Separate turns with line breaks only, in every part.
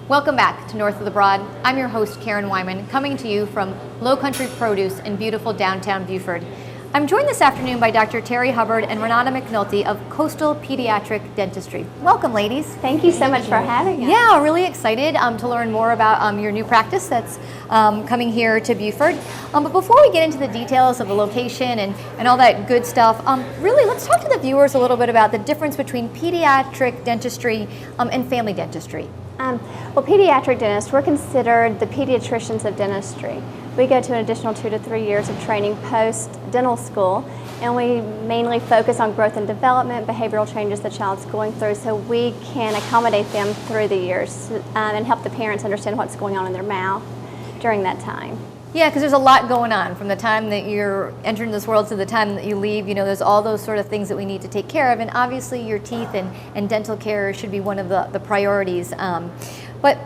Welcome back to North of the Broad. I'm your host, Karen Wyman, coming to you from Low Country Produce in beautiful downtown Beaufort. I'm joined this afternoon by Dr. Terry Hubbard and Renata McNulty of Coastal Pediatric Dentistry. Welcome, ladies.
Thank you so much for having us.
Yeah, really excited to learn more about your new practice that's coming here to Beaufort. But before we get into the details of the location and all that good stuff, really let's talk to the viewers a little bit about the difference between pediatric dentistry and family dentistry.
Well, pediatric dentists, we're considered the pediatricians of dentistry. We go to an additional 2 to 3 years of training post-dental school, and we mainly focus on growth and development, behavioral changes the child's going through, so we can accommodate them through the years and help the parents understand what's going on in their mouth during that time.
Yeah, because there's a lot going on from the time that you're entering this world to the time that you leave. You know, there's all those sort of things that we need to take care of, and obviously your teeth and dental care should be one of the priorities. But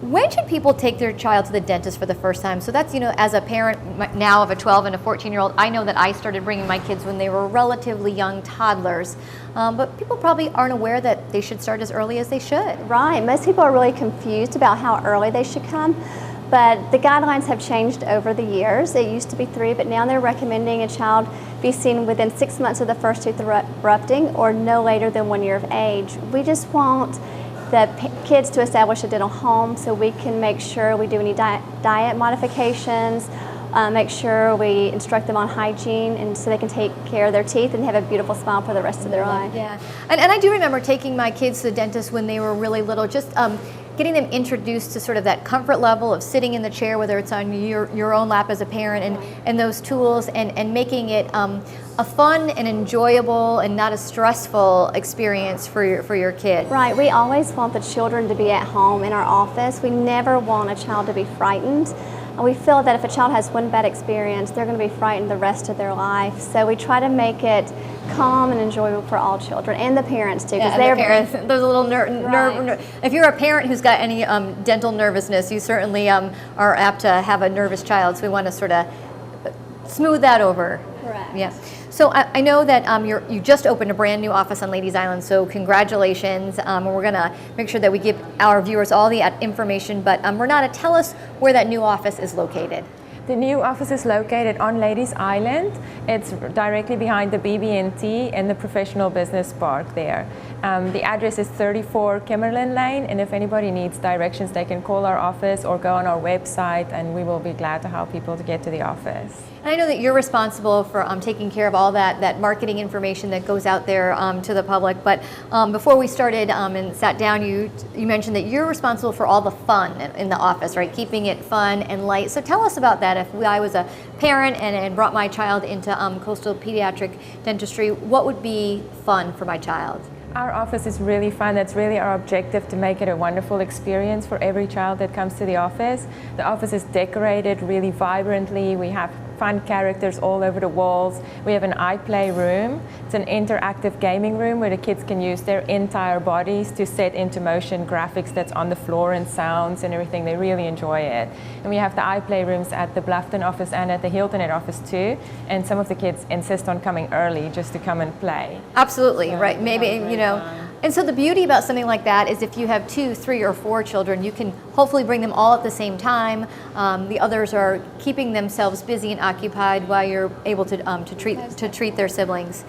when should people take their child to the dentist for the first time? So that's, you know, as a parent now of a 12 and a 14-year-old, I know that I started bringing my kids when they were relatively young toddlers. But people probably aren't aware that they should start as early as they should.
Right. Most people are really confused about how early they should come. But the guidelines have changed over the years. It used to be 3, but now they're recommending a child be seen within 6 months of the first tooth erupting or no later than 1 year of age. We just want the kids to establish a dental home so we can make sure we do any diet modifications, make sure we instruct them on hygiene, and so they can take care of their teeth and have a beautiful smile for the rest of their life.
Yeah, and I do remember taking my kids to the dentist when they were really little, just getting them introduced to sort of that comfort level of sitting in the chair, whether it's on your own lap as a parent, and those tools, and making it a fun and enjoyable and not a stressful experience for your kid.
Right, we always want the children to be at home in our office. We never want a child to be frightened. And we feel that if a child has one bad experience, they're going to be frightened the rest of their life. So we try to make it calm and enjoyable for all children, and the parents too.
Yeah, they're parents. There's a little nerve. If you're a parent who's got any dental nervousness, you certainly are apt to have a nervous child. So we want to sort of smooth that over.
Correct.
Yeah. So I know that you just opened a brand new office on Ladies Island, so congratulations. We're going to make sure that we give our viewers all the information, but Renata, tell us where that new office is located.
The new office is located on Ladies Island. It's directly behind the D.M.D in the Professional Business Park there. The address is 34 Kimmerlin Lane, and if anybody needs directions, they can call our office or go on our website, and we will be glad to help people to get to the office.
And I know that you're responsible for taking care of all that marketing information that goes out there to the public, but before we started and sat down, you mentioned that you're responsible for all the fun in the office, right? Keeping it fun and light. So tell us about that. If I was a parent and brought my child into Coastal Pediatric Dentistry, what would be fun for my child?
Our office is really fun. That's really our objective, to make it a wonderful experience for every child that comes to the office. The office is decorated really vibrantly. We have fun characters all over the walls. We have an iPlay room. It's an interactive gaming room where the kids can use their entire bodies to set into motion graphics that's on the floor and sounds and everything. They really enjoy it. And we have the iPlay rooms at the Bluffton office and at the Hilton Head office too. And some of the kids insist on coming early just to come and play.
Absolutely, right. Maybe, you know. And so the beauty about something like that is if you have 2, 3, or 4 children, you can hopefully bring them all at the same time. The others are keeping themselves busy and occupied while you're able to treat their siblings.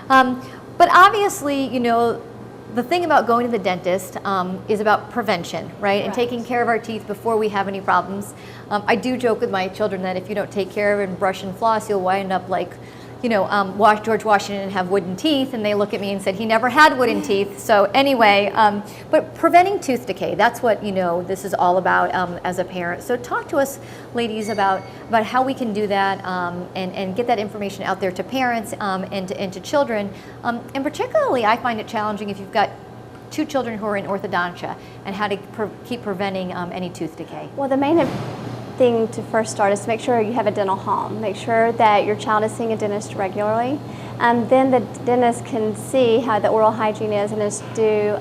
But obviously, you know, the thing about going to the dentist is about prevention, right? And taking care of our teeth before we have any problems. I do joke with my children that if you don't take care of it and brush and floss, you'll wind up like, you know, George Washington and have wooden teeth, and they look at me and said he never had wooden teeth. So anyway, but preventing tooth decay, that's what, you know, this is all about as a parent. So talk to us, ladies, about how we can do that and get that information out there to parents and to children. And particularly, I find it challenging if you've got 2 children who are in orthodontia and how to keep preventing any tooth decay.
Well, the main thing to first start is to make sure you have a dental home. Make sure that your child is seeing a dentist regularly. Then the dentist can see how the oral hygiene is and just do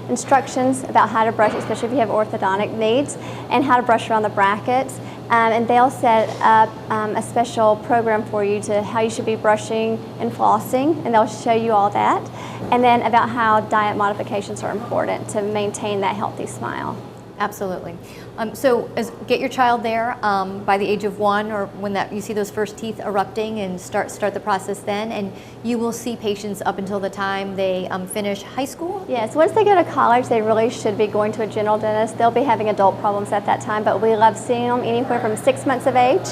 instructions about how to brush, especially if you have orthodontic needs, and how to brush around the brackets. And they'll set up a special program for you to how you should be brushing and flossing, and they'll show you all that. And then about how diet modifications are important to maintain that healthy smile.
Absolutely. So get your child there by the age of 1, or when you see those first teeth erupting, and start the process then, and you will see patients up until the time they finish high school?
Yes, once they go to college, they really should be going to a general dentist. They'll be having adult problems at that time, but we love seeing them anywhere from 6 months of age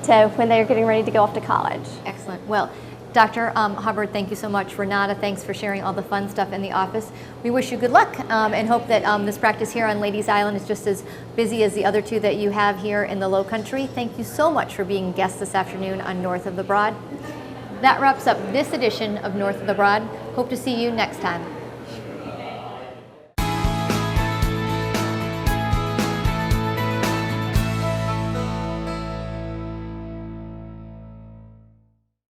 to when they're getting ready to go off to college.
Excellent. Well, Dr. Hubbard, thank you so much. Renata, thanks for sharing all the fun stuff in the office. We wish you good luck and hope that this practice here on Ladies Island is just as busy as the other 2 that you have here in the Low Country. Thank you so much for being guests this afternoon on North of the Broad. That wraps up this edition of North of the Broad. Hope to see you next time.